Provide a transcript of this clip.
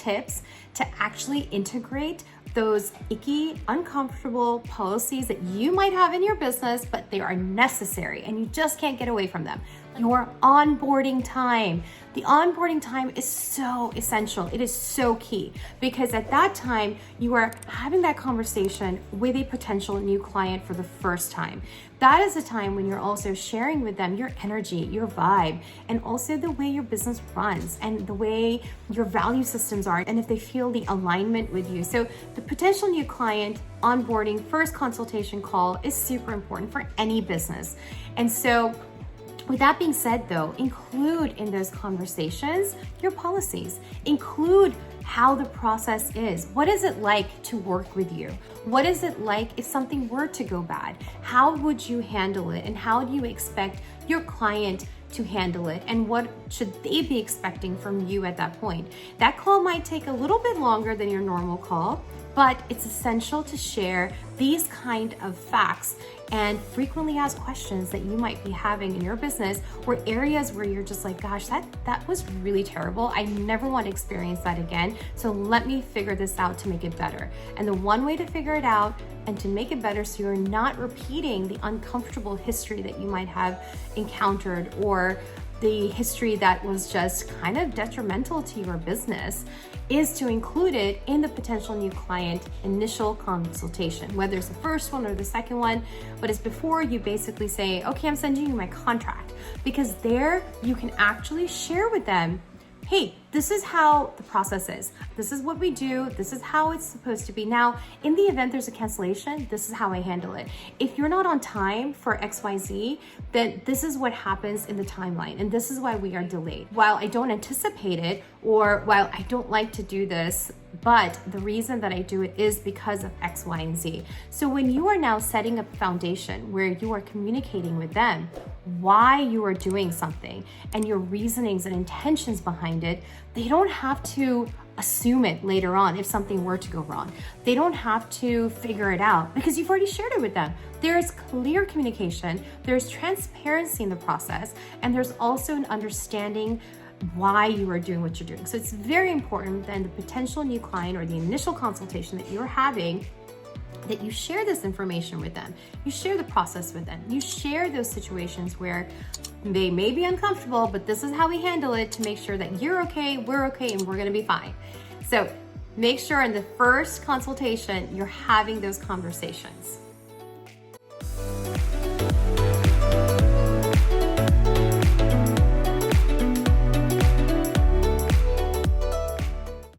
tips to actually integrate those icky, uncomfortable policies that you might have in your business, but they are necessary and you just can't get away from them. Your onboarding time. The onboarding time is so essential. It is so key because at that time, you are having that conversation with a potential new client for the first time. That is a time when you're also sharing with them your energy, your vibe, and also the way your business runs and the way your value systems are, and if they feel the alignment with you. So the potential new client onboarding first consultation call is super important for any business. And so with that being said though, include in those conversations your policies. Include how the process is. What is it like to work with you? What is it like if something were to go bad? How would you handle it? And how do you expect your client to handle it? And what should they be expecting from you at that point? That call might take a little bit longer than your normal call, but it's essential to share these kind of facts and frequently asked questions that you might be having in your business, or areas where you're just like, gosh, that was really terrible. I never want to experience that again. So let me figure this out to make it better. And the one way to figure it out and to make it better so you're not repeating the uncomfortable history that you might have encountered, or the history that was just kind of detrimental to your business, is to include it in the potential new client initial consultation, whether it's the first one or the second one, but it's before you basically say, okay, I'm sending you my contract, because there you can actually share with them, hey, this is how the process is. This is what we do. This is how it's supposed to be. Now, in the event there's a cancellation, this is how I handle it. If you're not on time for XYZ, then this is what happens in the timeline. And this is why we are delayed. While I don't anticipate it, or while I don't like to do this, but the reason that I do it is because of X, Y, and Z. So when you are now setting up a foundation where you are communicating with them why you are doing something and your reasonings and intentions behind it, they don't have to assume it later on if something were to go wrong. They don't have to figure it out because you've already shared it with them. There is clear communication, there's transparency in the process, and there's also an understanding why you are doing what you're doing. So it's very important that the potential new client or the initial consultation that you're having, that you share this information with them. You share the process with them. You share those situations where they may be uncomfortable, but this is how we handle it to make sure that you're okay, we're okay, and we're gonna be fine. So make sure in the first consultation, you're having those conversations.